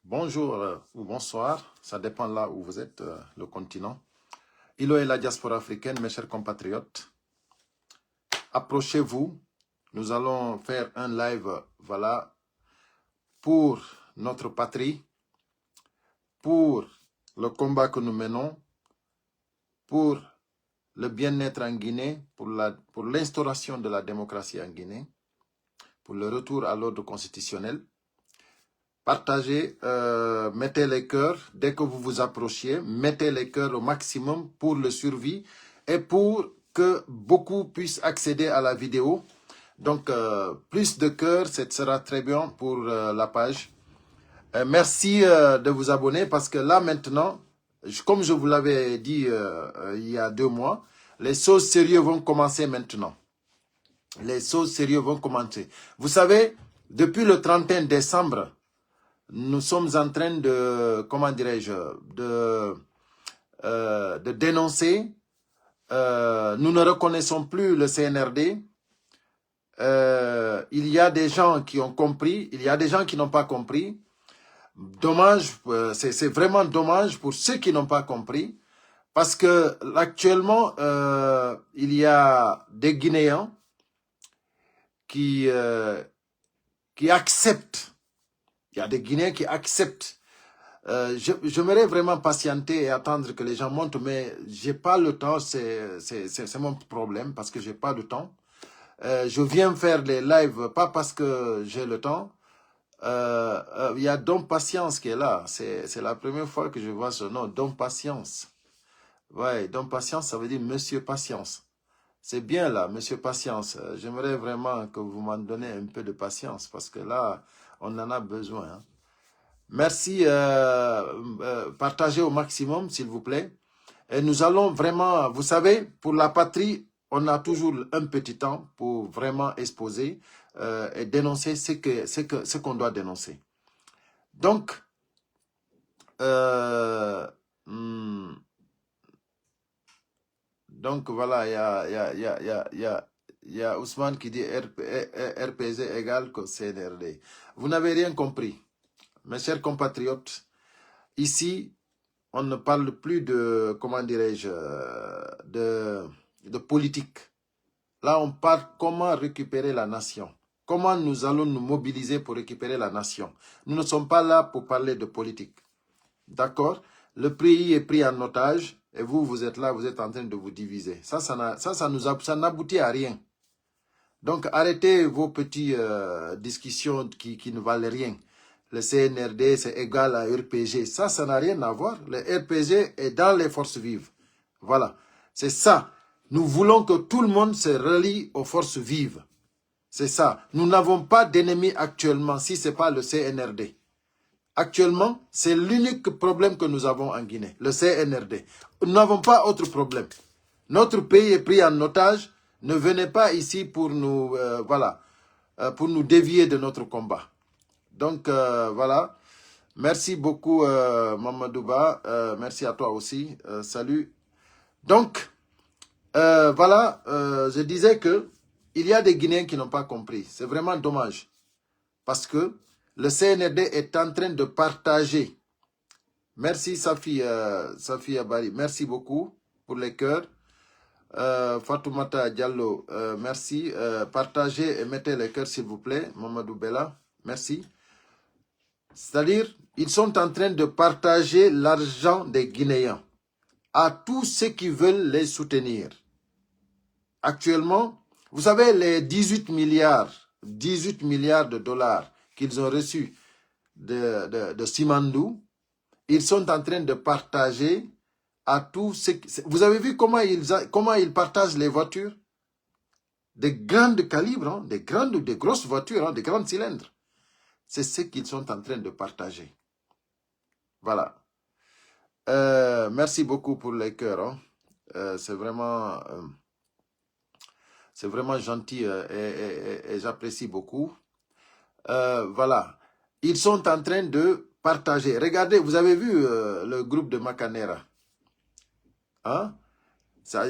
Bonjour ou bonsoir, ça dépend là où vous êtes, le continent. Ilo et la diaspora africaine, mes chers compatriotes, approchez-vous. Nous allons faire un live, voilà, pour notre patrie, pour le combat que nous menons, pour le bien-être en Guinée, pour l'instauration de la démocratie en Guinée, pour le retour à l'ordre constitutionnel. Partagez, mettez les cœurs dès que vous vous approchiez, mettez les cœurs au maximum pour le survie et pour que beaucoup puissent accéder à la vidéo. Donc, plus de cœurs, ce sera très bien pour la page. Merci de vous abonner parce que là maintenant, comme je vous l'avais dit il y a 2 mois, les choses sérieuses vont commencer maintenant. Les choses sérieuses vont commencer. Vous savez, depuis le 31 décembre, nous sommes en train de, comment dirais-je, de dénoncer. Nous ne reconnaissons plus le CNRD. Il y a des gens qui ont compris, il y a des gens qui n'ont pas compris. Dommage, c'est vraiment dommage pour ceux qui n'ont pas compris. Parce que actuellement, il y a des Guinéens qui acceptent. Il y a des Guinéens qui acceptent. J'aimerais vraiment patienter et attendre que les gens montent, mais j'ai pas le temps, c'est mon problème parce que j'ai pas de temps. Je viens faire les lives, pas parce que j'ai le temps. Il y a Dom Patience qui est là. C'est la première fois que je vois ce nom, Dom Patience. Ouais, Dom Patience, ça veut dire Monsieur Patience. C'est bien là, Monsieur Patience. J'aimerais vraiment que vous m'en donnez un peu de patience parce que là, on en a besoin. Hein. Merci, partagez au maximum, s'il vous plaît. Et nous allons vraiment, vous savez, pour la patrie, on a toujours un petit temps pour vraiment exposer et dénoncer ce qu'on doit dénoncer. Donc, voilà, il y a Ousmane qui dit RPZ égale que CNRD. Vous n'avez rien compris. Mes chers compatriotes, ici, on ne parle plus de, comment dirais-je, de politique. Là, on parle comment récupérer la nation. Comment nous allons nous mobiliser pour récupérer la nation. Nous ne sommes pas là pour parler de politique. D'accord? Le pays est pris en otage et vous, vous êtes là, vous êtes en train de vous diviser. Ça n'aboutit à rien. Donc, arrêtez vos petites discussions qui ne valent rien. Le CNRD, c'est égal à RPG. Ça n'a rien à voir. Le RPG est dans les forces vives. Voilà. C'est ça. Nous voulons que tout le monde se relie aux forces vives. C'est ça. Nous n'avons pas d'ennemis actuellement si ce n'est pas le CNRD. Actuellement, c'est l'unique problème que nous avons en Guinée, le CNRD. Nous n'avons pas autre problème. Notre pays est pris en otage. Ne venez pas ici pour nous, voilà, pour nous dévier de notre combat. Donc, voilà. Merci beaucoup, Mamadouba. Merci à toi aussi. Salut. Donc, voilà, je disais que il y a des Guinéens qui n'ont pas compris. C'est vraiment dommage. Parce que le CNRD est en train de partager. Merci, Safi Abari. Merci beaucoup pour les cœurs. Fatoumata Diallo, merci. Partagez et mettez les cœurs, s'il vous plaît. Mamadou Bella, merci. C'est-à-dire, ils sont en train de partager l'argent des Guinéens à tous ceux qui veulent les soutenir. Actuellement, vous savez, les 18 milliards de dollars qu'ils ont reçus de Simandou, ils sont en train de partager à tous ceux... Vous avez vu comment ils partagent les voitures? Des grandes calibres, hein, des grosses voitures, hein, des grands cylindres. C'est ce qu'ils sont en train de partager. Voilà. Merci beaucoup pour les cœurs. Hein. C'est vraiment gentil et j'apprécie beaucoup. Voilà. Ils sont en train de partager. Regardez, vous avez vu le groupe de Macanera. Hein?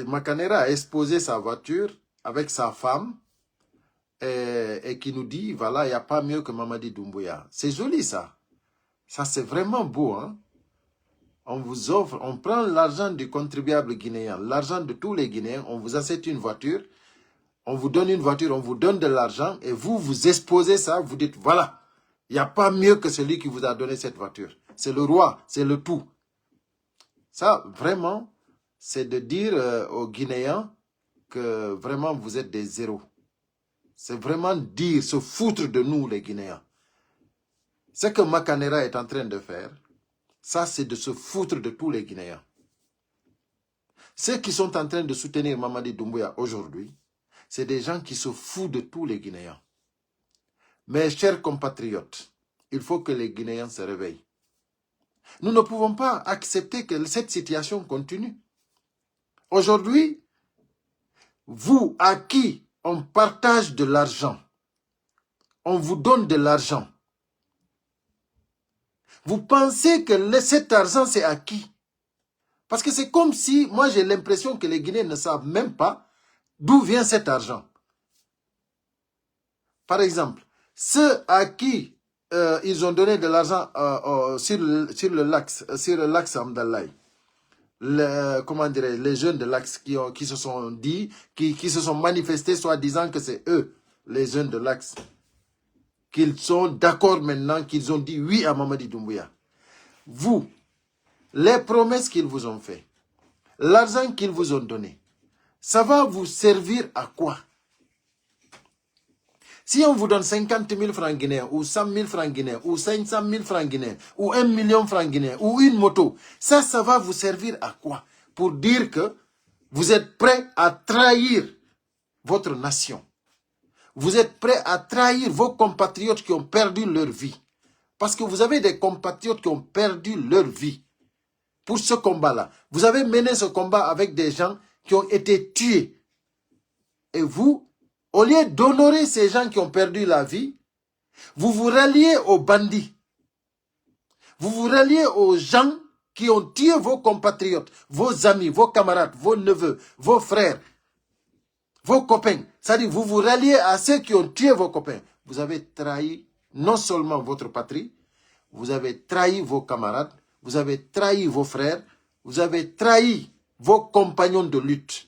Macanera a exposé sa voiture avec sa femme et qui nous dit, voilà, il n'y a pas mieux que Mamadi Doumbouya. C'est joli ça. Ça, c'est vraiment beau, hein? On vous offre, on prend l'argent du contribuable guinéen, l'argent de tous les Guinéens, on vous achète une voiture, on vous donne une voiture, on vous donne de l'argent et vous, vous exposez ça, vous dites, voilà, il n'y a pas mieux que celui qui vous a donné cette voiture. C'est le roi, c'est le tout. Ça, vraiment, c'est de dire aux Guinéens que vraiment vous êtes des zéros. C'est vraiment dire, se foutre de nous les Guinéens. Ce que Makanera est en train de faire, ça c'est de se foutre de tous les Guinéens. Ceux qui sont en train de soutenir Mamadi Doumbouya aujourd'hui, c'est des gens qui se foutent de tous les Guinéens. Mes chers compatriotes, il faut que les Guinéens se réveillent. Nous ne pouvons pas accepter que cette situation continue. Aujourd'hui, vous à qui on partage de l'argent, on vous donne de l'argent, vous pensez que cet argent c'est à qui? Parce que c'est comme si, moi j'ai l'impression que les Guinéens ne savent même pas d'où vient cet argent. Par exemple, ceux à qui ils ont donné de l'argent sur le lac Samdalaï, comment dirais, les jeunes de l'Axe qui se sont dit, qui se sont manifestés, soit disant que c'est eux, les jeunes de l'Axe, qu'ils sont d'accord maintenant, qu'ils ont dit oui à Mamadi Doumbouya. Vous, les promesses qu'ils vous ont fait, l'argent qu'ils vous ont donné, ça va vous servir à quoi? Si on vous donne 50 000 francs guinéens, ou 100 000 francs guinéens, ou 500 000 francs guinéens, ou 1 million francs guinéens, ou une moto, ça va vous servir à quoi? Pour dire que vous êtes prêt à trahir votre nation. Vous êtes prêt à trahir vos compatriotes qui ont perdu leur vie. Parce que vous avez des compatriotes qui ont perdu leur vie pour ce combat-là. Vous avez mené ce combat avec des gens qui ont été tués. Et vous, au lieu d'honorer ces gens qui ont perdu la vie, vous vous ralliez aux bandits. Vous vous ralliez aux gens qui ont tué vos compatriotes, vos amis, vos camarades, vos neveux, vos frères, vos copains. C'est-à-dire, vous vous ralliez à ceux qui ont tué vos copains. Vous avez trahi non seulement votre patrie, vous avez trahi vos camarades, vous avez trahi vos frères, vous avez trahi vos compagnons de lutte.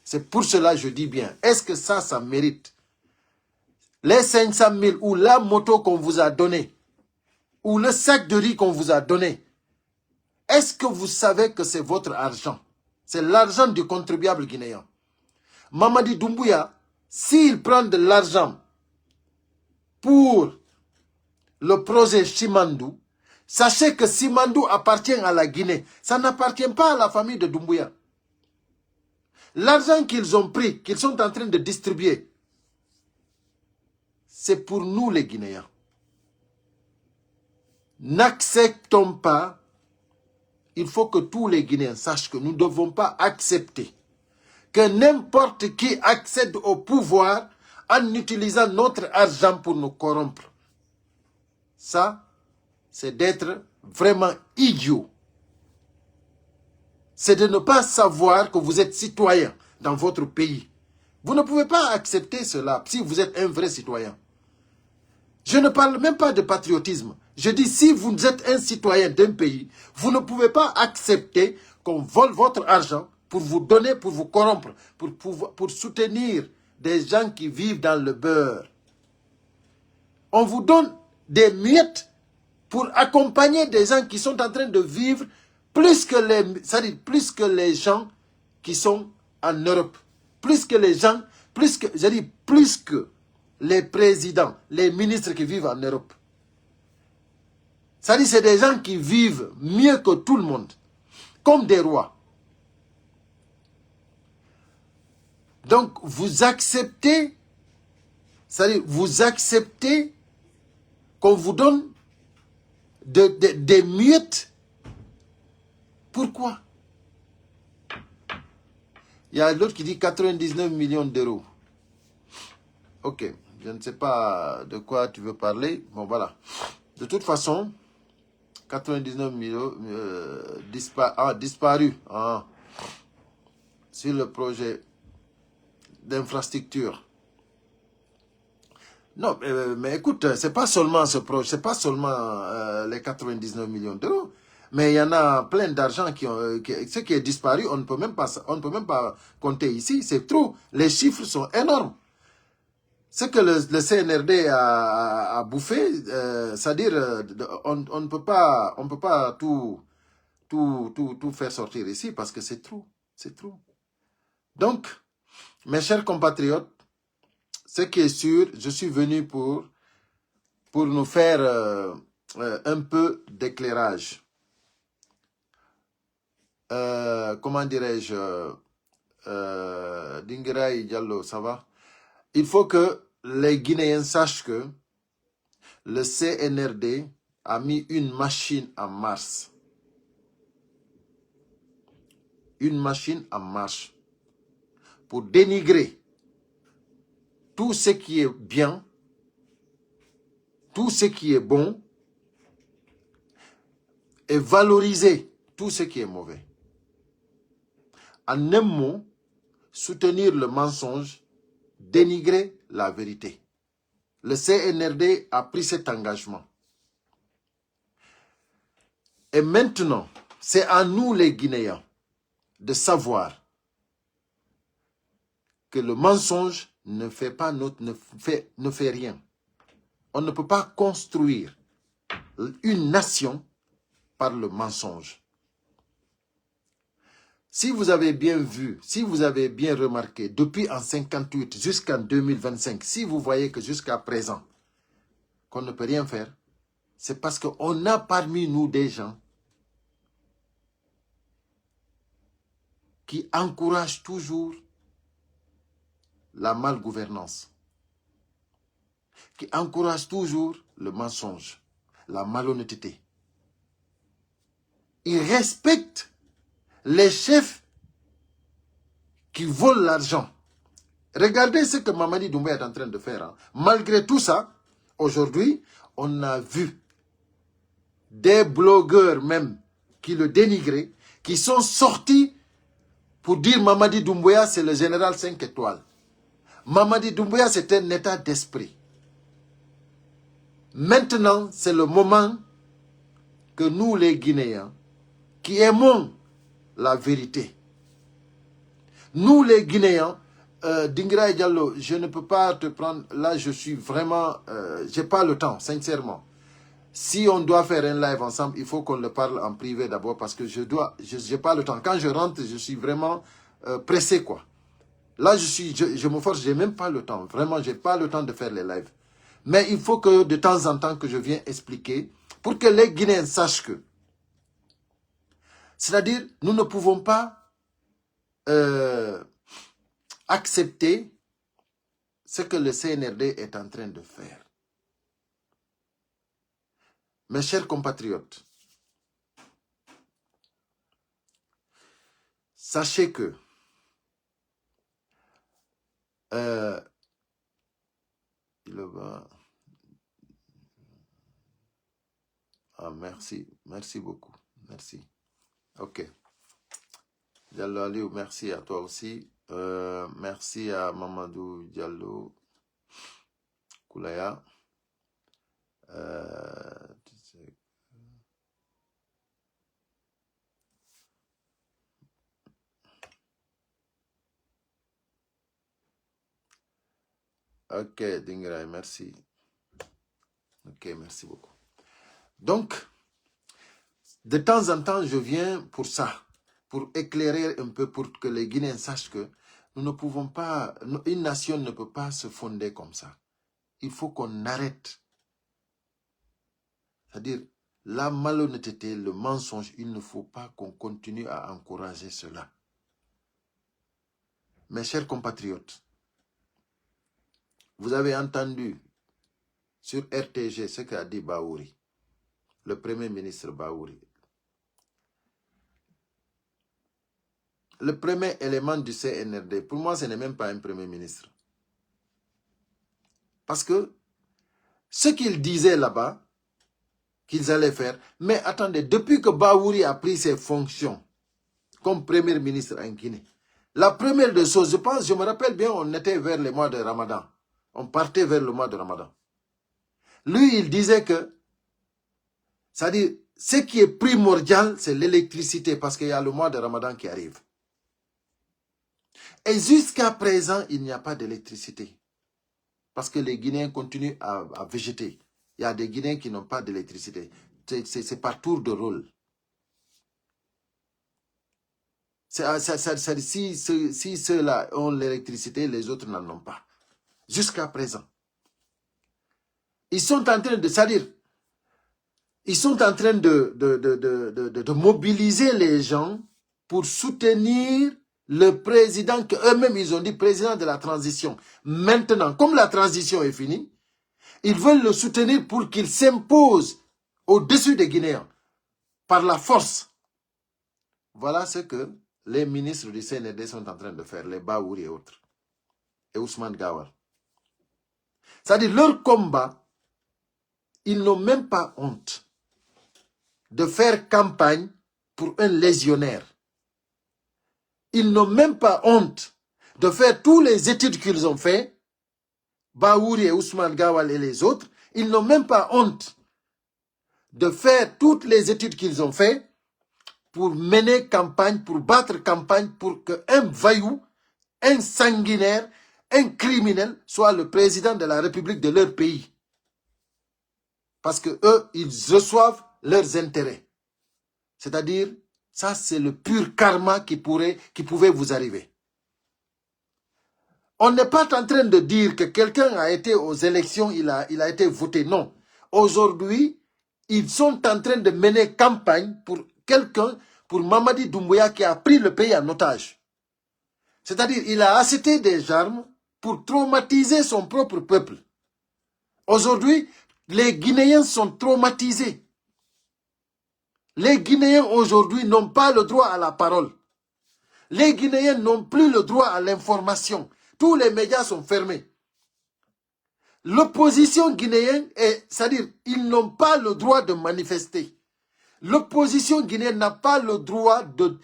C'est pour cela que je dis bien, est-ce que ça mérite? Les 500 000 ou la moto qu'on vous a donnée, ou le sac de riz qu'on vous a donné, est-ce que vous savez que c'est votre argent? C'est l'argent du contribuable guinéen. Mamadi Doumbouya, s'il prend de l'argent pour le projet Simandou, sachez que Simandou appartient à la Guinée. Ça n'appartient pas à la famille de Doumbouya. L'argent qu'ils ont pris, qu'ils sont en train de distribuer, c'est pour nous les Guinéens. N'acceptons pas, il faut que tous les Guinéens sachent que nous ne devons pas accepter que n'importe qui accède au pouvoir en utilisant notre argent pour nous corrompre. Ça, c'est d'être vraiment idiot. C'est de ne pas savoir que vous êtes citoyen dans votre pays. Vous ne pouvez pas accepter cela si vous êtes un vrai citoyen. Je ne parle même pas de patriotisme. Je dis, si vous êtes un citoyen d'un pays, vous ne pouvez pas accepter qu'on vole votre argent pour vous donner, pour vous corrompre, pour soutenir des gens qui vivent dans le beurre. On vous donne des miettes pour accompagner des gens qui sont en train de vivre plus que les gens qui sont en Europe. Plus que les gens, plus que les présidents, les ministres qui vivent en Europe. C'est des gens qui vivent mieux que tout le monde, comme des rois. Donc, vous acceptez, vous acceptez qu'on vous donne des miettes. Pourquoi? Il y a l'autre qui dit 99 millions d'euros. Ok, je ne sais pas de quoi tu veux parler. Bon, voilà. De toute façon, 99 millions disparus sur le projet d'infrastructure. Non, mais écoute, c'est pas seulement ce projet, c'est pas seulement les 99 millions d'euros, mais il y en a plein d'argent ce qui est disparu, on ne peut même pas compter ici, c'est trop. Les chiffres sont énormes. Ce que le CNRD a bouffé, c'est-à-dire, on ne peut pas tout faire sortir ici parce que c'est trop, c'est trop. Donc, mes chers compatriotes, ce qui est sûr, je suis venu pour nous faire un peu d'éclairage. Comment dirais-je, Dinguiraï Diallo, ça va? Il faut que les Guinéens sachent que le CNRD a mis une machine en marche. Une machine en marche pour dénigrer tout ce qui est bien, tout ce qui est bon et valoriser tout ce qui est mauvais. En un mot, soutenir le mensonge, dénigrer la vérité. Le CNRD a pris cet engagement. Et maintenant, c'est à nous les Guinéens de savoir que le mensonge ne fait rien. On ne peut pas construire une nation par le mensonge. Si vous avez bien vu, si vous avez bien remarqué, depuis en 58 jusqu'en 2025, si vous voyez que jusqu'à présent, qu'on ne peut rien faire, c'est parce qu'on a parmi nous des gens qui encouragent toujours la malgouvernance, qui encouragent toujours le mensonge, la malhonnêteté. Ils respectent les chefs qui volent l'argent. Regardez ce que Mamadi Doumbouya est en train de faire. Hein. Malgré tout ça, aujourd'hui, on a vu des blogueurs même qui le dénigraient, qui sont sortis pour dire Mamadi Doumbouya, c'est le général 5 étoiles. Mamadi Doumbouya, c'est un état d'esprit. Maintenant, c'est le moment que nous, les Guinéens, qui aimons la vérité, nous, les Guinéens, Dinguiraï Diallo, je ne peux pas te prendre, là, je suis vraiment, j'ai pas le temps, sincèrement. Si on doit faire un live ensemble, il faut qu'on le parle en privé d'abord parce que j'ai pas le temps. Quand je rentre, je suis vraiment pressé, quoi. Là, je me force, j'ai même pas le temps. Vraiment, j'ai pas le temps de faire les lives. Mais il faut que de temps en temps que je vienne expliquer pour que les Guinéens sachent que. C'est-à-dire, nous ne pouvons pas accepter ce que le CNRD est en train de faire. Mes chers compatriotes, sachez que merci beaucoup, merci. Ok. Diallo Aliou, merci à toi aussi. Merci à Mamadou Diallo Koulaya. Ok, Dinguiraï, merci. Ok, merci beaucoup. Donc, de temps en temps, je viens pour ça, pour éclairer un peu, pour que les Guinéens sachent que nous ne pouvons pas, une nation ne peut pas se fonder comme ça. Il faut qu'on arrête. C'est-à-dire, la malhonnêteté, le mensonge, il ne faut pas qu'on continue à encourager cela. Mes chers compatriotes, vous avez entendu sur RTG ce qu'a dit Bahouri, le premier ministre Bahouri. Le premier élément du CNRD, pour moi, ce n'est même pas un premier ministre. Parce que ce qu'ils disaient là-bas, qu'ils allaient faire, mais attendez, depuis que Bahouri a pris ses fonctions comme premier ministre en Guinée, la première des choses, je me rappelle bien, on était vers les mois de Ramadan. On partait vers le mois de Ramadan. Lui, il disait que, c'est-à-dire, ce qui est primordial, c'est l'électricité, parce qu'il y a le mois de Ramadan qui arrive. Et jusqu'à présent, il n'y a pas d'électricité. Parce que les Guinéens continuent à végéter. Il y a des Guinéens qui n'ont pas d'électricité. C'est par tour de rôle. Si ceux-là ont l'électricité, les autres n'en ont pas. Jusqu'à présent. Ils sont en train de, c'est-à-dire, ils sont en train de mobiliser les gens pour soutenir le président qu'eux-mêmes, ils ont dit président de la transition. Maintenant, comme la transition est finie, ils veulent le soutenir pour qu'il s'impose au-dessus des Guinéens par la force. Voilà ce que les ministres du CNRD sont en train de faire, les Baouri et autres, et Ousmane Gawal. C'est-à-dire, leur combat, ils n'ont même pas honte de faire campagne pour un légionnaire. Ils n'ont même pas honte de faire toutes les études qu'ils ont fait, Baouri et Ousmane Gawal et les autres, ils n'ont même pas honte de faire toutes les études qu'ils ont fait pour mener campagne, pour battre campagne, pour qu'un vaillou, un sanguinaire, un criminel soit le président de la République de leur pays. Parce que eux, ils reçoivent leurs intérêts. C'est-à-dire, ça c'est le pur karma qui pouvait vous arriver. On n'est pas en train de dire que quelqu'un a été aux élections, il a été voté. Non. Aujourd'hui, ils sont en train de mener campagne pour quelqu'un, pour Mamadi Doumbouya qui a pris le pays en otage. C'est-à-dire, il a acheté des armes pour traumatiser son propre peuple. Aujourd'hui, les Guinéens sont traumatisés. Les Guinéens aujourd'hui n'ont pas le droit à la parole. Les Guinéens n'ont plus le droit à l'information. Tous les médias sont fermés. L'opposition guinéenne, c'est-à-dire, ils n'ont pas le droit de manifester. L'opposition guinéenne n'a pas le droit de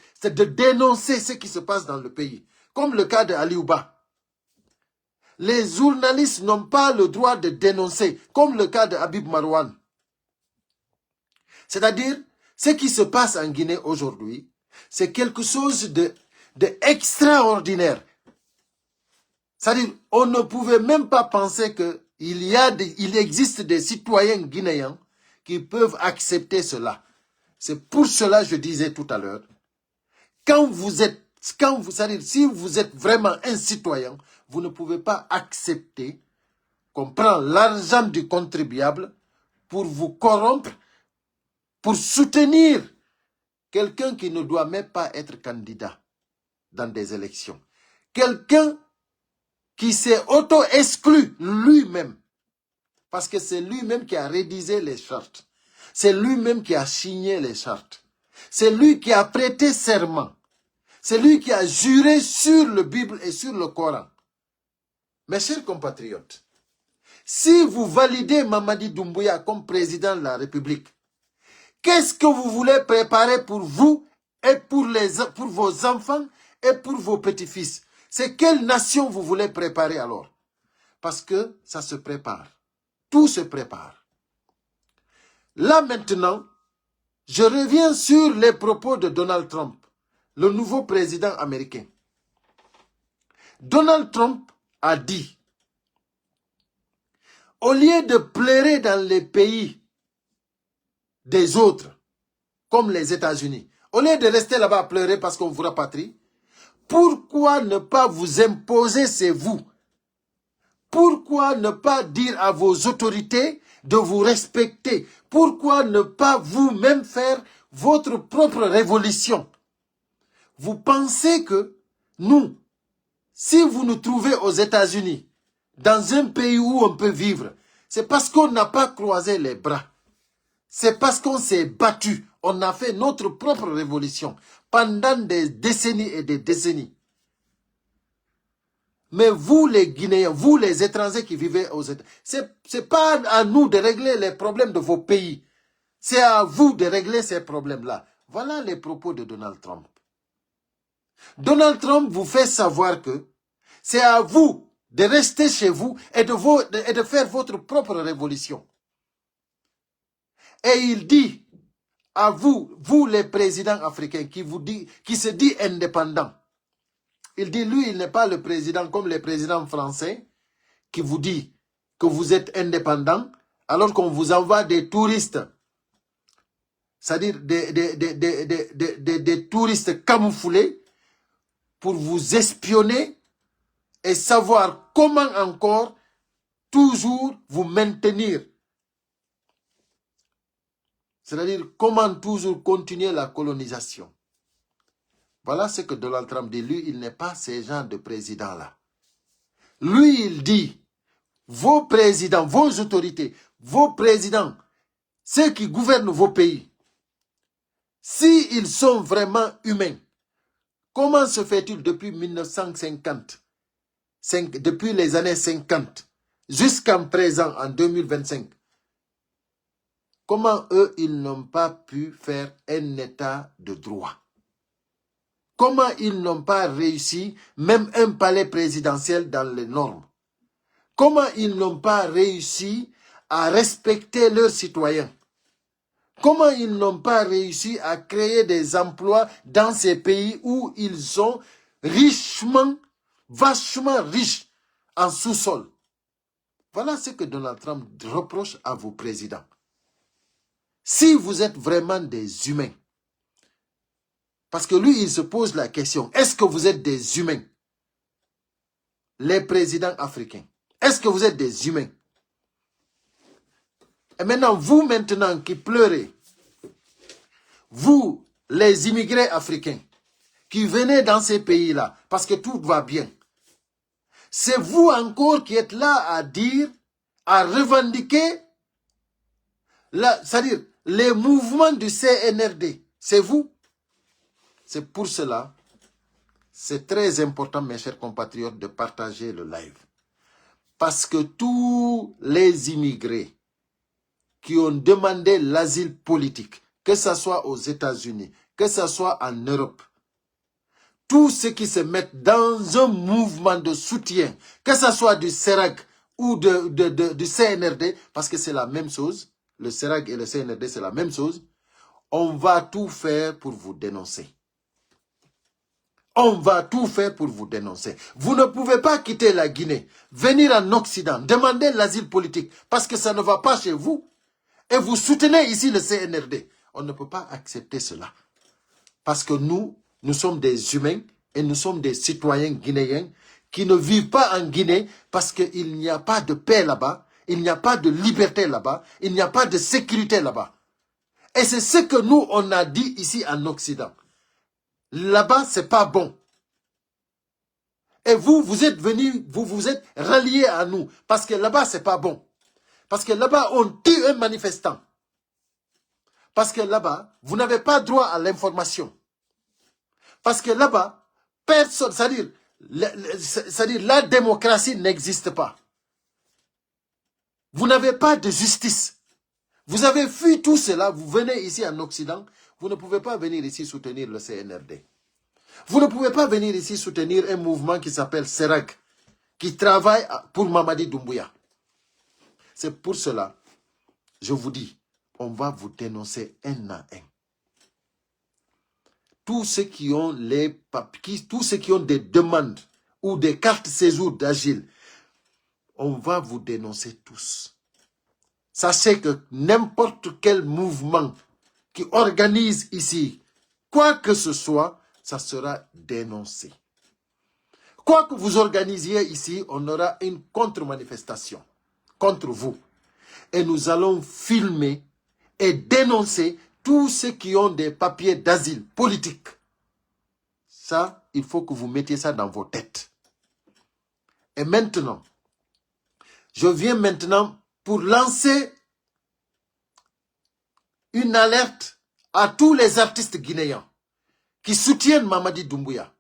dénoncer ce qui se passe dans le pays. Comme le cas de Aliouba. Les journalistes n'ont pas le droit de dénoncer, comme le cas de Habib Marouane. C'est-à-dire, ce qui se passe en Guinée aujourd'hui, c'est quelque chose d'extraordinaire. C'est-à-dire, on ne pouvait même pas penser qu'il existe des citoyens guinéens qui peuvent accepter cela. C'est pour cela que je disais tout à l'heure, c'est-à-dire, si vous êtes vraiment un citoyen, vous ne pouvez pas accepter qu'on prend l'argent du contribuable pour vous corrompre, pour soutenir quelqu'un qui ne doit même pas être candidat dans des élections. Quelqu'un qui s'est auto-exclu lui-même. Parce que c'est lui-même qui a rédigé les chartes. C'est lui-même qui a signé les chartes. C'est lui qui a prêté serment. C'est lui qui a juré sur la Bible et sur le Coran. Mes chers compatriotes, si vous validez Mamadi Doumbouya comme président de la République, qu'est-ce que vous voulez préparer pour vous et pour vos enfants et pour vos petits-fils? C'est quelle nation vous voulez préparer alors? Parce que ça se prépare. Tout se prépare. Là maintenant, je reviens sur les propos de Donald Trump, le nouveau président américain. Donald Trump a dit, au lieu de pleurer dans les pays des autres, comme les États-Unis, au lieu de rester là-bas à pleurer parce qu'on vous rapatrie, pourquoi ne pas vous imposer, c'est vous? Pourquoi ne pas dire à vos autorités de vous respecter? Pourquoi ne pas vous-même faire votre propre révolution? Vous pensez que nous, si vous nous trouvez aux États-Unis, dans un pays où on peut vivre, c'est parce qu'on n'a pas croisé les bras. C'est parce qu'on s'est battu. On a fait notre propre révolution pendant des décennies et des décennies. Mais vous les Guinéens, vous les étrangers qui vivez aux États-Unis, c'est pas à nous de régler les problèmes de vos pays. C'est à vous de régler ces problèmes-là. Voilà les propos de Donald Trump. Donald Trump vous fait savoir que c'est à vous de rester chez vous et de faire votre propre révolution. Et il dit à vous, vous les présidents africains qui se dit indépendants, il dit, lui, il n'est pas le président comme les présidents français qui vous dit que vous êtes indépendants alors qu'on vous envoie des touristes, c'est-à-dire des touristes camouflés pour vous espionner et savoir comment encore toujours vous maintenir. C'est-à-dire comment toujours continuer la colonisation. Voilà ce que Donald Trump dit. Lui, il n'est pas ce genre de président-là. Lui, il dit, vos présidents, vos autorités, vos présidents, ceux qui gouvernent vos pays, s'ils sont vraiment humains, comment se fait-il depuis 1950, depuis les années 50, jusqu'à présent, en 2025, comment eux, ils n'ont pas pu faire un état de droit? Comment ils n'ont pas réussi même un palais présidentiel dans les normes? Comment ils n'ont pas réussi à respecter leurs citoyens? Comment ils n'ont pas réussi à créer des emplois dans ces pays où ils sont richement, vachement riches en sous-sol? Voilà ce que Donald Trump reproche à vos présidents. Si vous êtes vraiment des humains, parce que lui, il se pose la question, est-ce que vous êtes des humains? Les présidents africains, est-ce que vous êtes des humains? Et maintenant, vous maintenant qui pleurez, vous, les immigrés africains, qui venez dans ces pays-là, parce que tout va bien, c'est vous encore qui êtes là à dire, à revendiquer, c'est-à-dire les mouvements du CNRD. C'est vous. C'est pour cela, c'est très important, mes chers compatriotes, de partager le live. Parce que tous les immigrés qui ont demandé l'asile politique, que ce soit aux États-Unis, que ce soit en Europe, tous ceux qui se mettent dans un mouvement de soutien, que ce soit du CERAG ou du CNRD, parce que c'est la même chose, le CERAG et le CNRD, c'est la même chose, on va tout faire pour vous dénoncer. On va tout faire pour vous dénoncer. Vous ne pouvez pas quitter la Guinée, venir en Occident, demander l'asile politique, parce que ça ne va pas chez vous, et vous soutenez ici le CNRD. On ne peut pas accepter cela. Parce que nous sommes des humains, et nous sommes des citoyens guinéens, qui ne vivent pas en Guinée, parce qu'il n'y a pas de paix là-bas, il n'y a pas de liberté là-bas, il n'y a pas de sécurité là-bas. Et c'est ce que nous, on a dit ici en Occident. Là-bas, c'est pas bon. Et vous, vous êtes venus, vous vous êtes ralliés à nous. Parce que là-bas, c'est pas bon. Parce que là-bas, on tue un manifestant. Parce que là-bas, vous n'avez pas droit à l'information. Parce que là-bas, personne, c'est-à-dire la démocratie n'existe pas. Vous n'avez pas de justice. Vous avez fui tout cela, vous venez ici en Occident, vous ne pouvez pas venir ici soutenir le CNRD. Vous ne pouvez pas venir ici soutenir un mouvement qui s'appelle CERAG, qui travaille pour Mamadi Doumbouya. C'est pour cela, je vous dis, on va vous dénoncer un à un. Tous ceux qui ont tous ceux qui ont des demandes ou des cartes séjour d'Agile, on va vous dénoncer tous. Sachez que n'importe quel mouvement qui organise ici, quoi que ce soit, ça sera dénoncé. Quoi que vous organisiez ici, on aura une contre-manifestation contre vous. Et nous allons filmer et dénoncer tous ceux qui ont des papiers d'asile politique. Ça, il faut que vous mettiez ça dans vos têtes. Et maintenant, je viens maintenant pour lancer une alerte à tous les artistes guinéens qui soutiennent Mamadi Doumbouya.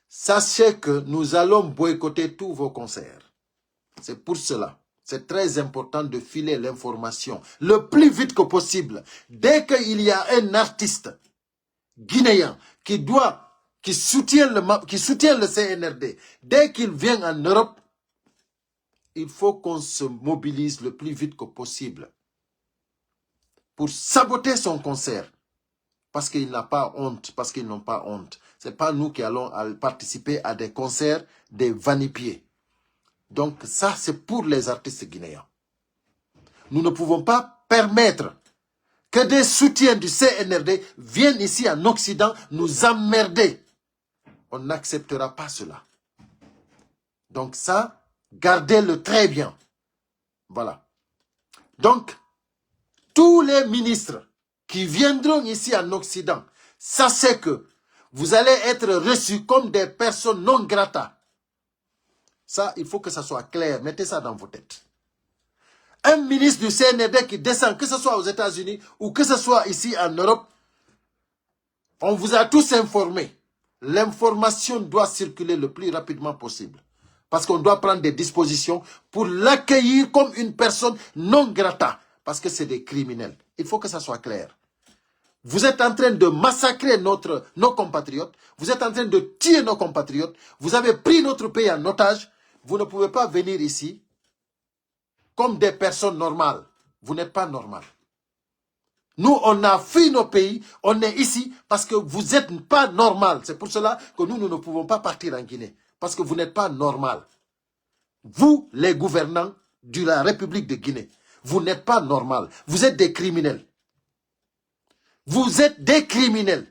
Sachez que nous allons boycotter tous vos concerts. C'est pour cela. C'est très important de filer l'information le plus vite que possible. Dès qu'il y a un artiste guinéen qui soutient le CNRD, dès qu'il vient en Europe, il faut qu'on se mobilise le plus vite que possible pour saboter son concert. Parce qu'il n'a pas honte, parce qu'ils n'ont pas honte. Ce n'est pas nous qui allons participer à des concerts des vanipiés. Donc ça, c'est pour les artistes guinéens. Nous ne pouvons pas permettre que des soutiens du CNRD viennent ici en Occident nous emmerder. On n'acceptera pas cela. Donc ça, gardez-le très bien. Voilà. Donc, tous les ministres qui viendront ici en Occident, sachez que vous allez être reçus comme des personnes non grata. Ça, il faut que ça soit clair. Mettez ça dans vos têtes. Un ministre du CNRD qui descend, que ce soit aux États-Unis ou que ce soit ici en Europe, on vous a tous informés. L'information doit circuler le plus rapidement possible. Parce qu'on doit prendre des dispositions pour l'accueillir comme une personne non grata. Parce que c'est des criminels. Il faut que ça soit clair. Vous êtes en train de massacrer nos compatriotes. Vous êtes en train de tuer nos compatriotes. Vous avez pris notre pays en otage. Vous ne pouvez pas venir ici comme des personnes normales. Vous n'êtes pas normal. Nous, on a fui nos pays. On est ici parce que vous n'êtes pas normal. C'est pour cela que nous ne pouvons pas partir en Guinée. Parce que vous n'êtes pas normal. Vous, les gouvernants de la République de Guinée, vous n'êtes pas normal. Vous êtes des criminels. Vous êtes des criminels.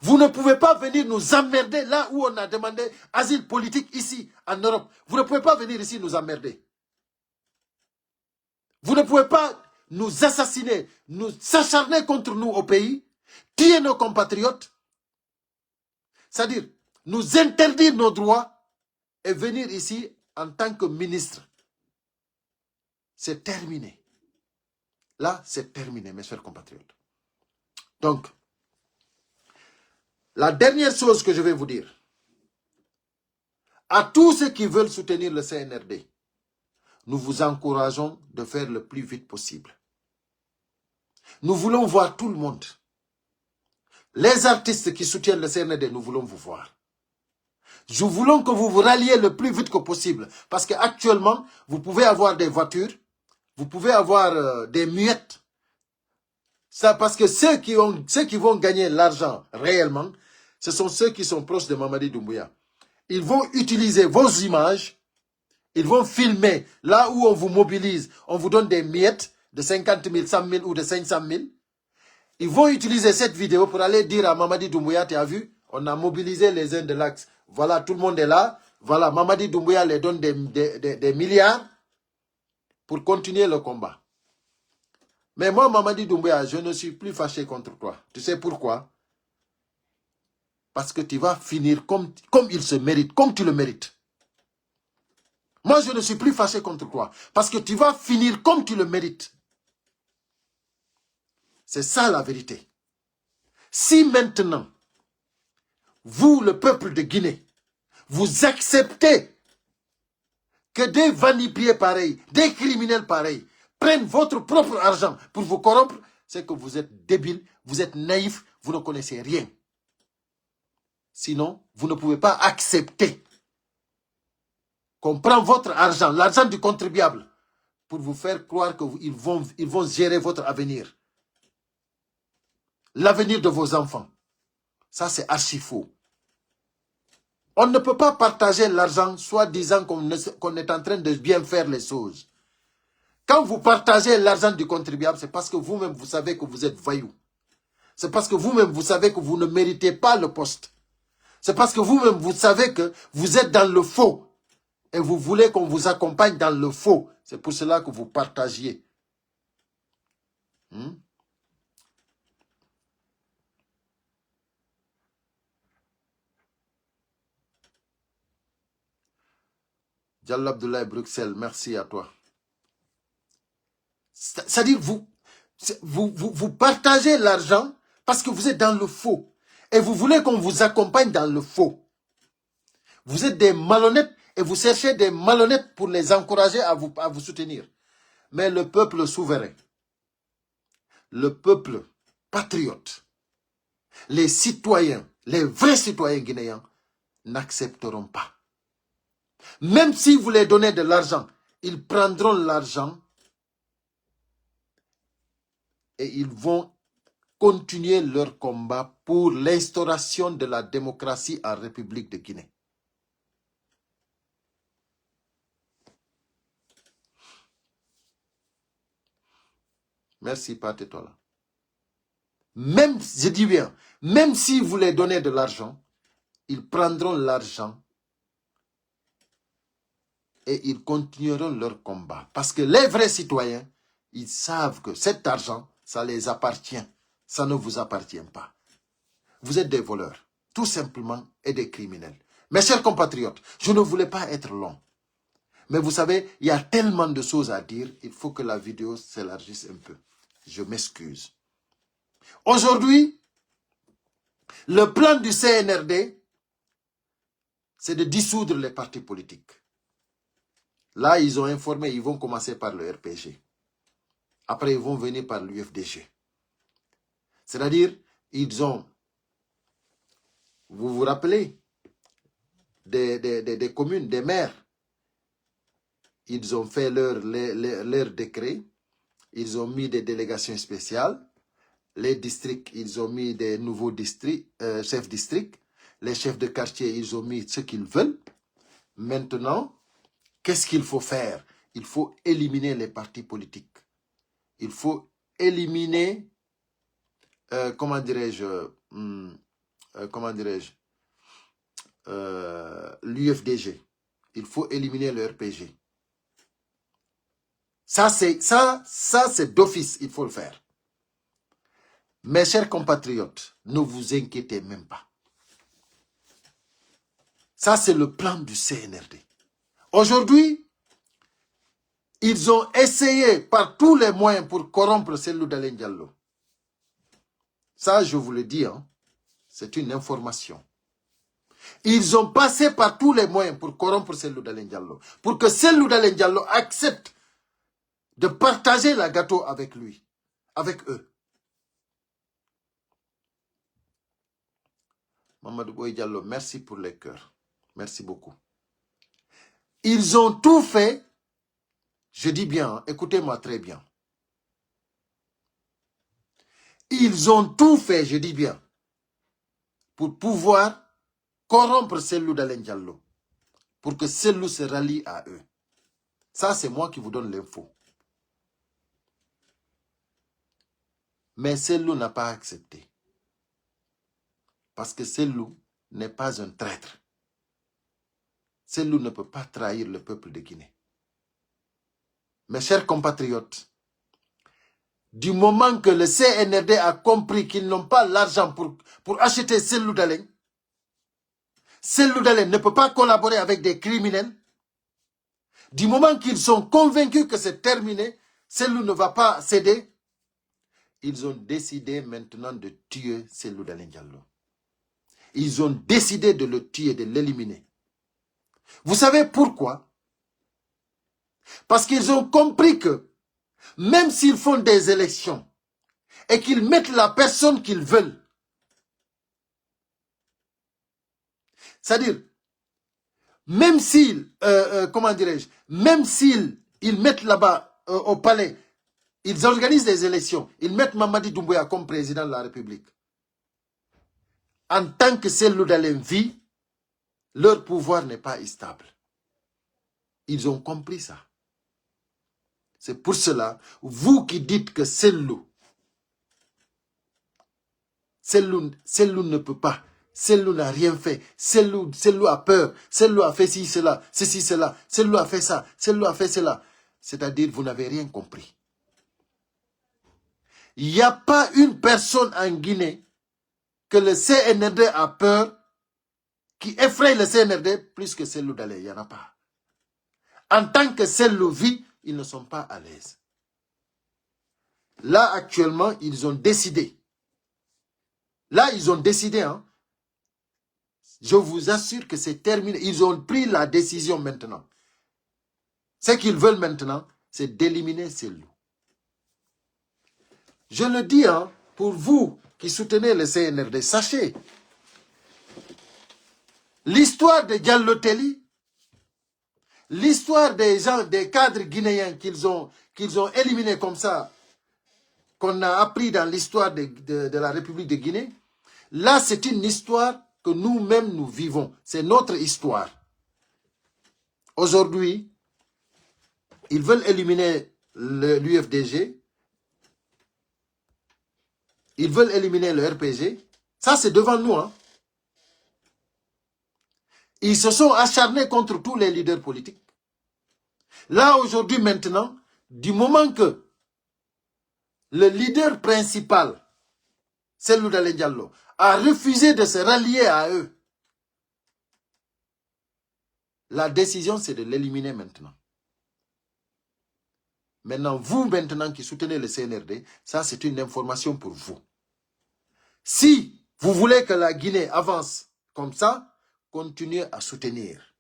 Vous ne pouvez pas venir nous emmerder là où on a demandé asile politique ici, en Europe. Vous ne pouvez pas venir ici nous emmerder. Vous ne pouvez pas nous assassiner, nous s'acharner contre nous au pays, tuer nos compatriotes, c'est-à-dire nous interdire nos droits et venir ici en tant que ministre. C'est terminé. Là, c'est terminé, mes chers compatriotes. Donc, la dernière chose que je vais vous dire, à tous ceux qui veulent soutenir le CNRD, nous vous encourageons de faire le plus vite possible. Nous voulons voir tout le monde. Les artistes qui soutiennent le CNRD, nous voulons vous voir. Nous voulons que vous vous ralliez le plus vite que possible. Parce qu'actuellement, vous pouvez avoir des voitures, vous pouvez avoir des muettes. Ça, parce que ceux qui vont gagner l'argent réellement, ce sont ceux qui sont proches de Mamadi Doumbouya. Ils vont utiliser vos images, ils vont filmer là où on vous mobilise, on vous donne des miettes de 50 000, 100 000 ou de 500 000. Ils vont utiliser cette vidéo pour aller dire à Mamadi Doumbouya, tu as vu, on a mobilisé les uns de l'Axe. Voilà, tout le monde est là. Voilà, Mamadi Doumbouya les donne des milliards pour continuer le combat. Mais moi, Mamadi Doumbouya, je ne suis plus fâché contre toi. Tu sais pourquoi? Parce que tu vas finir comme il se mérite, comme tu le mérites. Moi, je ne suis plus fâché contre toi. Parce que tu vas finir comme tu le mérites. C'est ça la vérité. Si maintenant, vous, le peuple de Guinée, vous acceptez que des vanipiers pareils, des criminels pareils, prennent votre propre argent pour vous corrompre, c'est que vous êtes débile, vous êtes naïf, vous ne connaissez rien. Sinon, vous ne pouvez pas accepter qu'on prend votre argent, l'argent du contribuable, pour vous faire croire qu'ils vont gérer votre avenir. L'avenir de vos enfants. Ça, c'est archi faux. On ne peut pas partager l'argent, soi-disant qu'on est en train de bien faire les choses. Quand vous partagez l'argent du contribuable, c'est parce que vous-même, vous savez que vous êtes voyou. C'est parce que vous-même, vous savez que vous ne méritez pas le poste. C'est parce que vous-même, vous savez que vous êtes dans le faux. Et vous voulez qu'on vous accompagne dans le faux. C'est pour cela que vous partagiez. Diallo Abdoulaye Bruxelles, merci à toi. C'est-à-dire, vous partagez l'argent parce que vous êtes dans le faux. Et vous voulez qu'on vous accompagne dans le faux. Vous êtes des malhonnêtes et vous cherchez des malhonnêtes pour les encourager à vous soutenir. Mais le peuple souverain, le peuple patriote, les citoyens, les vrais citoyens guinéens n'accepteront pas. Même si vous les donnez de l'argent, ils prendront l'argent et ils vont continuer leur combat pour l'instauration de la démocratie en République de Guinée. Merci, Patetola. Même, je dis bien, même si vous les donnez de l'argent, ils prendront l'argent et ils continueront leur combat. Parce que les vrais citoyens, ils savent que cet argent, ça les appartient. Ça ne vous appartient pas. Vous êtes des voleurs, tout simplement, et des criminels. Mes chers compatriotes, je ne voulais pas être long. Mais vous savez, il y a tellement de choses à dire, il faut que la vidéo s'élargisse un peu. Je m'excuse. Aujourd'hui, le plan du CNRD, c'est de dissoudre les partis politiques. Là, ils ont informé, ils vont commencer par le RPG. Après, ils vont venir par l'UFDG. C'est-à-dire, ils ont, vous vous rappelez, des communes, des maires, ils ont fait leur décret, ils ont mis des délégations spéciales, les districts, ils ont mis des nouveaux districts, chefs districts, les chefs de quartier, ils ont mis ce qu'ils veulent. Maintenant, qu'est-ce qu'il faut faire? Il faut éliminer les partis politiques. Il faut éliminer, comment dirais-je, l'UFDG. Il faut éliminer le RPG. Ça, c'est d'office, il faut le faire. Mes chers compatriotes, ne vous inquiétez même pas. Ça, c'est le plan du CNRD. Aujourd'hui, ils ont essayé par tous les moyens pour corrompre Cellou Dalein Diallo. Ça, je vous le dis, hein, c'est une information. Ils ont passé par tous les moyens pour corrompre Cellou Dalein Diallo. Pour que Cellou Dalein Diallo accepte de partager la gâteau avec lui, avec eux. Mamadou Boye Diallo, merci pour les cœurs. Merci beaucoup. Ils ont tout fait, je dis bien, hein, écoutez-moi très bien. Ils ont tout fait, je dis bien, pour pouvoir corrompre Cellou Dalein Diallo, pour que Cellou se rallie à eux. Ça, c'est moi qui vous donne l'info. Mais Cellou n'a pas accepté. Parce que Cellou n'est pas un traître. Cellou ne peut pas trahir le peuple de Guinée. Mes chers compatriotes, du moment que le CNRD a compris qu'ils n'ont pas l'argent pour acheter Cellou Dalein, Cellou Dalein ne peut pas collaborer avec des criminels. Du moment qu'ils sont convaincus que c'est terminé, Cellou ne va pas céder, ils ont décidé maintenant de tuer Cellou Dalein Diallo. Ils ont décidé de le tuer, de l'éliminer. Vous savez pourquoi? Parce qu'ils ont compris que même s'ils font des élections et qu'ils mettent la personne qu'ils veulent, c'est-à-dire, même s'ils, comment dirais-je, même s'ils mettent là-bas au palais, ils organisent des élections, ils mettent Mamadi Doumbouya comme président de la République. En tant que Cellou Dalein vit, leur pouvoir n'est pas stable. Ils ont compris ça. C'est pour cela, vous qui dites que Cellou ne peut pas, Cellou n'a rien fait, Cellou a peur, Cellou a fait ceci, cela, Cellou a fait ça, Cellou a fait cela. C'est-à-dire, vous n'avez rien compris. Il n'y a pas une personne en Guinée que le CNRD a peur, qui effraie le CNRD plus que Cellou Dalein. Il n'y en a pas. En tant que Cellou vit, ils ne sont pas à l'aise. Là, actuellement, ils ont décidé. Là, ils ont décidé. Hein. Je vous assure que c'est terminé. Ils ont pris la décision maintenant. Ce qu'ils veulent maintenant, c'est d'éliminer Cellou. Je le dis, hein, pour vous qui soutenez le CNRD, sachez, l'histoire de Diallo Telli L'histoire des gens, des cadres guinéens qu'ils ont éliminés comme ça, qu'on a appris dans l'histoire de la République de Guinée, là, c'est une histoire que nous-mêmes nous vivons. C'est notre histoire. Aujourd'hui, ils veulent éliminer l'UFDG. Ils veulent éliminer le RPG. Ça, c'est devant nous. Hein. Ils se sont acharnés contre tous les leaders politiques. Là, aujourd'hui, maintenant, du moment que le leader principal, Cellou Dalein Diallo, a refusé de se rallier à eux, la décision, c'est de l'éliminer maintenant. Maintenant, vous, maintenant, qui soutenez le CNRD, ça, c'est une information pour vous. Si vous voulez que la Guinée avance comme ça, continuez à soutenir.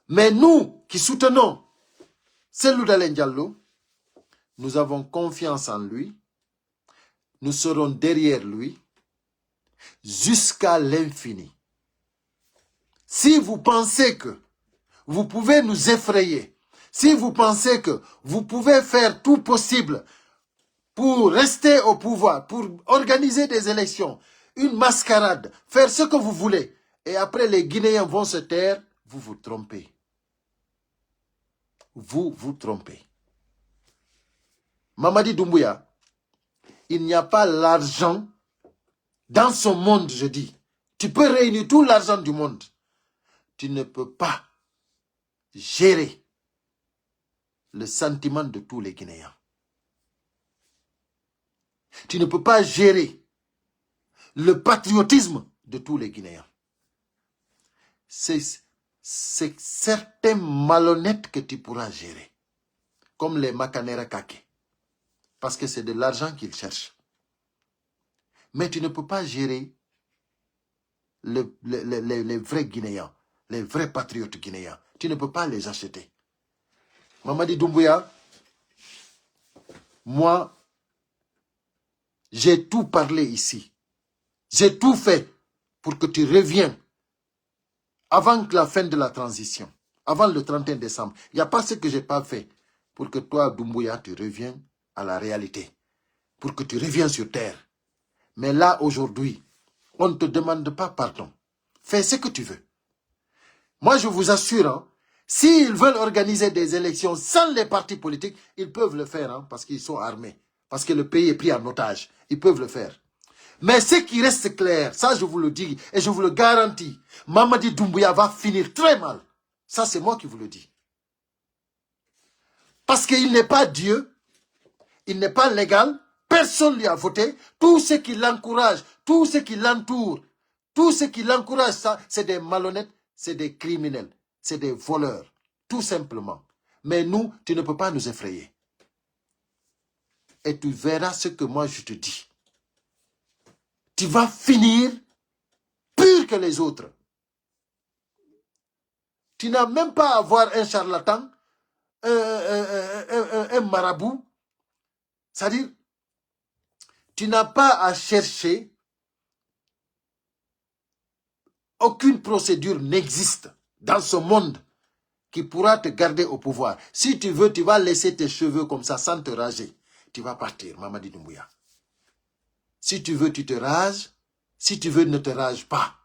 Mais nous, qui soutenons Cellou Dalein Diallo, nous avons confiance en lui. Nous serons derrière lui jusqu'à l'infini. Si vous pensez que vous pouvez nous effrayer, si vous pensez que vous pouvez faire tout possible pour rester au pouvoir, pour organiser des élections, une mascarade, faire ce que vous voulez, et après les Guinéens vont se taire, vous vous trompez. Vous vous trompez. Mamadi Doumbouya, il n'y a pas l'argent dans ce monde, je dis. Tu peux réunir tout l'argent du monde. Tu ne peux pas gérer le sentiment de tous les Guinéens. Tu ne peux pas gérer le patriotisme de tous les Guinéens. C'est certains malhonnêtes que tu pourras gérer. Comme les Makanera Kake. Parce que c'est de l'argent qu'ils cherchent. Mais tu ne peux pas gérer les vrais Guinéens, les vrais patriotes guinéens. Tu ne peux pas les acheter. Mamadi Doumbouya, moi, j'ai tout parlé ici. J'ai tout fait pour que tu reviennes avant la fin de la transition, avant le 31 décembre. Il n'y a pas ce que je n'ai pas fait pour que toi, Doumbouya, tu reviennes à la réalité, pour que tu reviennes sur terre. Mais là, aujourd'hui, on ne te demande pas pardon. Fais ce que tu veux. Moi, je vous assure, hein, s'ils veulent organiser des élections sans les partis politiques, ils peuvent le faire, hein, parce qu'ils sont armés, parce que le pays est pris en otage. Ils peuvent le faire. Mais ce qui reste clair, ça je vous le dis et je vous le garantis, Mamadi Doumbouya va finir très mal. Ça, c'est moi qui vous le dis. Parce qu'il n'est pas Dieu, il n'est pas légal, personne ne lui a voté. Tout ce qui l'encourage, tout ce qui l'entoure, tout ce qui l'encourage, ça, c'est des malhonnêtes, c'est des criminels, c'est des voleurs, tout simplement. Mais nous, tu ne peux pas nous effrayer. Et tu verras ce que moi je te dis. Tu vas finir pire que les autres. Tu n'as même pas à avoir un charlatan, un marabout. C'est-à-dire, tu n'as pas à chercher. Aucune procédure n'existe dans ce monde qui pourra te garder au pouvoir. Si tu veux, tu vas laisser tes cheveux comme ça sans te raser. Tu vas partir, Mamadi Doumbouya. Si tu veux, tu te rases. Si tu veux, ne te rase pas.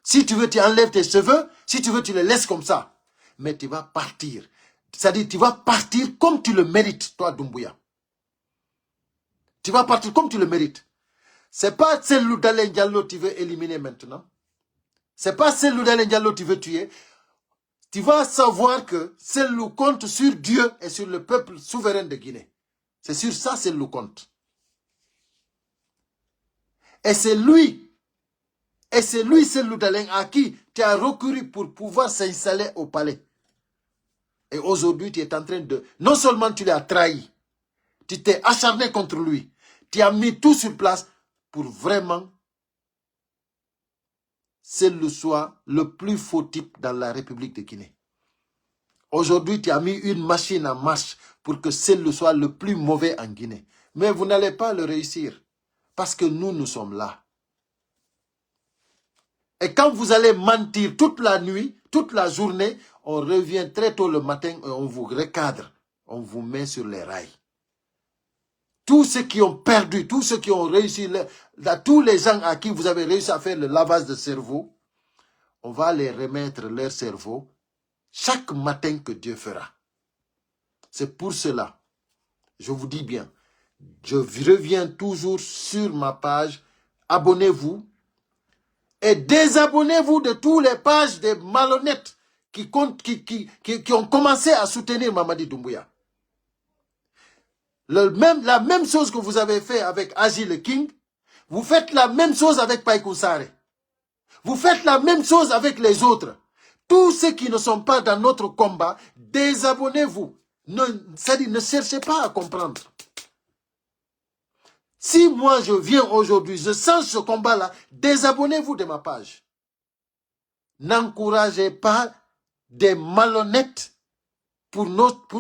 Si tu veux, tu enlèves tes cheveux. Si tu veux, tu les laisses comme ça. Mais tu vas partir. C'est-à-dire, tu vas partir comme tu le mérites, toi, Doumbouya. Tu vas partir comme tu le mérites. C'est pas Cellou Dalein Diallo que tu veux éliminer maintenant. C'est pas Cellou Dalein Diallo que tu veux tuer. Tu vas savoir que Cellou compte sur Dieu et sur le peuple souverain de Guinée. C'est sur ça Cellou compte. Et c'est lui, Cellou Dalein, à qui tu as recouru pour pouvoir s'installer au palais. Et aujourd'hui, tu es en train de... Non seulement tu l'as trahi, tu t'es acharné contre lui. Tu as mis tout sur place pour vraiment Cellou soit le plus faux type dans la République de Guinée. Aujourd'hui, tu as mis une machine en marche pour que Cellou soit le plus mauvais en Guinée. Mais vous n'allez pas le réussir. Parce que nous sommes là. Et quand vous allez mentir toute la nuit, toute la journée, on revient très tôt le matin et on vous recadre. On vous met sur les rails. Tous ceux qui ont perdu, tous ceux qui ont réussi, tous les gens à qui vous avez réussi à faire le lavage de cerveau, on va les remettre leur cerveau chaque matin que Dieu fera. C'est pour cela, je vous dis bien, je reviens toujours sur ma page, abonnez-vous et désabonnez-vous de toutes les pages des malhonnêtes qui ont commencé à soutenir Mamadi Doumbouya. La même chose que vous avez fait avec Agile King, vous faites la même chose avec Païkou Sarr. Vous faites la même chose avec les autres. Tous ceux qui ne sont pas dans notre combat, désabonnez-vous. C'est-à-dire, ne cherchez pas à comprendre. Si moi je viens aujourd'hui, je sens ce combat-là, désabonnez-vous de ma page. N'encouragez pas des malhonnêtes pour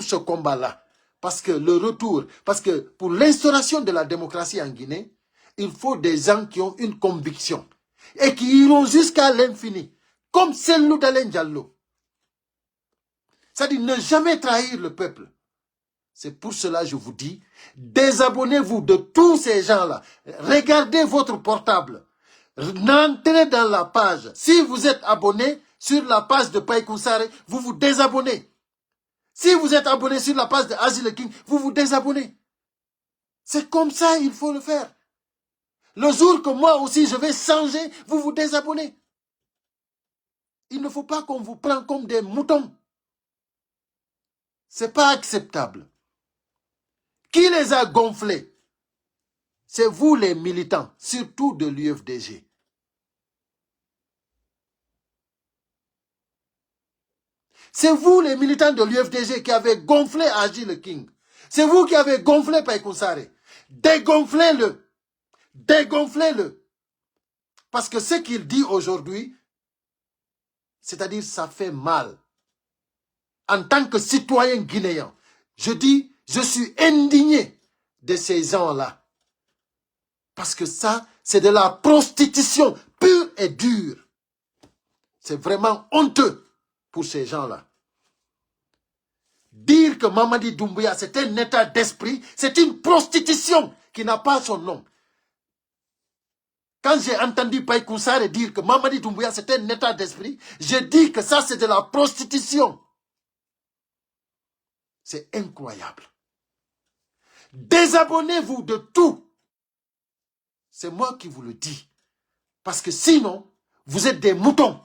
ce combat-là. Parce que le retour, parce que pour l'instauration de la démocratie en Guinée, il faut des gens qui ont une conviction et qui iront jusqu'à l'infini, comme Cellou Dalein Diallo. C'est-à-dire ne jamais trahir le peuple. C'est pour cela que je vous dis, désabonnez-vous de tous ces gens-là. Regardez votre portable. Entrez dans la page. Si vous êtes abonné sur la page de Païkou Sarr, vous vous désabonnez. Si vous êtes abonné sur la page de Agile King, vous vous désabonnez. C'est comme ça il faut le faire. Le jour que moi aussi je vais changer, vous vous désabonnez. Il ne faut pas qu'on vous prenne comme des moutons. Ce n'est pas acceptable. Qui les a gonflés? C'est vous les militants, surtout de l'UFDG. C'est vous les militants de l'UFDG qui avez gonflé Agile King. C'est vous qui avez gonflé Païkou Sarr. Dégonflez-le. Dégonflez-le. Parce que ce qu'il dit aujourd'hui, c'est-à-dire ça fait mal. En tant que citoyen guinéen, je dis, je suis indigné de ces gens-là. Parce que ça, c'est de la prostitution pure et dure. C'est vraiment honteux pour ces gens-là. Dire que Mamadi Doumbouya, c'est un état d'esprit, c'est une prostitution qui n'a pas son nom. Quand j'ai entendu Païkou Sarr dire que Mamadi Doumbouya, c'est un état d'esprit, je dis que ça, c'est de la prostitution. C'est incroyable. Désabonnez-vous de tout. C'est moi qui vous le dis. Parce que sinon, vous êtes des moutons.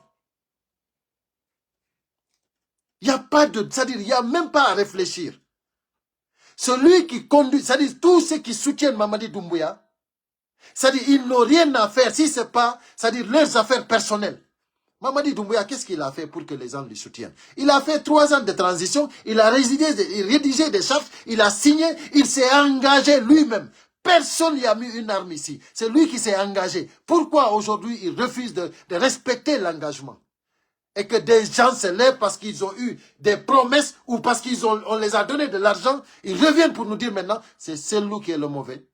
Il n'y a pas de... C'est-à-dire, il n'y a même pas à réfléchir. Celui qui conduit... C'est-à-dire, tous ceux qui soutiennent Mamadi Doumbouya, c'est-à-dire, ils n'ont rien à faire si ce n'est pas... C'est-à-dire, leurs affaires personnelles. Mamadi Doumbouya, qu'est-ce qu'il a fait pour que les gens le soutiennent? Il a fait 3 ans de transition, il a rédigé des chartes, il a signé, il s'est engagé lui-même. Personne n'y a mis une arme ici. C'est lui qui s'est engagé. Pourquoi aujourd'hui il refuse de respecter l'engagement? Et que des gens se lèvent parce qu'ils ont eu des promesses ou parce qu'on les a donné de l'argent, ils reviennent pour nous dire maintenant, c'est celui qui est le mauvais.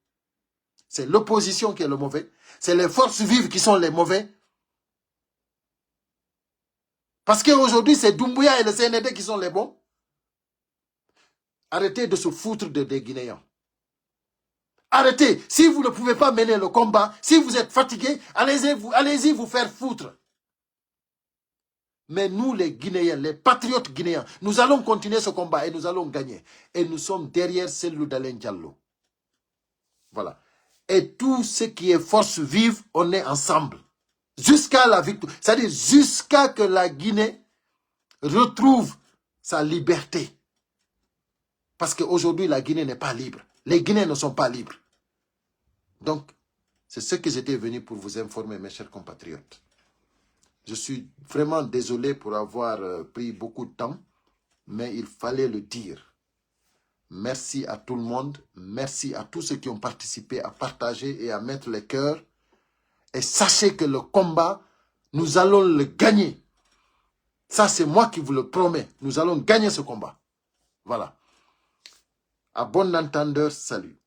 C'est l'opposition qui est le mauvais. C'est les forces vives qui sont les mauvais. Parce qu'aujourd'hui, c'est Doumbouya et le CND qui sont les bons. Arrêtez de se foutre des Guinéens. Arrêtez. Si vous ne pouvez pas mener le combat, si vous êtes fatigué, allez-y vous faire foutre. Mais nous, les Guinéens, les patriotes guinéens, nous allons continuer ce combat et nous allons gagner. Et nous sommes derrière Cellou Dalein Diallo. Voilà. Et tout ce qui est force vive, on est ensemble. Jusqu'à la victoire. C'est-à-dire jusqu'à que la Guinée retrouve sa liberté. Parce qu'aujourd'hui, la Guinée n'est pas libre. Les Guinéens ne sont pas libres. Donc, c'est ce que j'étais venu pour vous informer, mes chers compatriotes. Je suis vraiment désolé pour avoir pris beaucoup de temps, mais il fallait le dire. Merci à tout le monde. Merci à tous ceux qui ont participé à partager et à mettre les cœurs. Et sachez que le combat, nous allons le gagner. Ça, c'est moi qui vous le promets. Nous allons gagner ce combat. Voilà. À bon entendeur, salut.